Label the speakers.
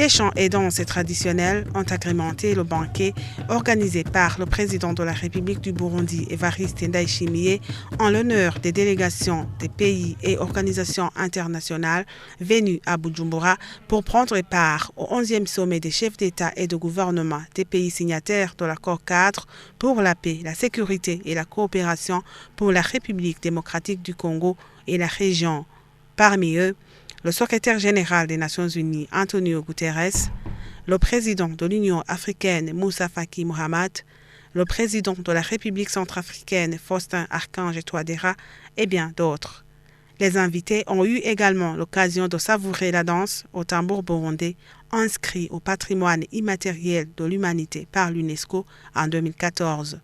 Speaker 1: Les chants et danses traditionnels ont agrémenté le banquet organisé par le président de la République du Burundi, Évariste Ndayishimiye, en l'honneur des délégations des pays et organisations internationales venues à Bujumbura pour prendre part au 11e sommet des chefs d'État et de gouvernement des pays signataires de l'accord cadre pour la paix, la sécurité et la coopération pour la République démocratique du Congo et la région. Parmi eux, le secrétaire général des Nations Unies, Antonio Guterres, le président de l'Union africaine, Moussa Faki Mohamed, le président de la République centrafricaine, Faustin Archange Touadéra, et bien d'autres. Les invités ont eu également l'occasion de savourer la danse au tambour burundais, inscrit au patrimoine immatériel de l'humanité par l'UNESCO en 2014.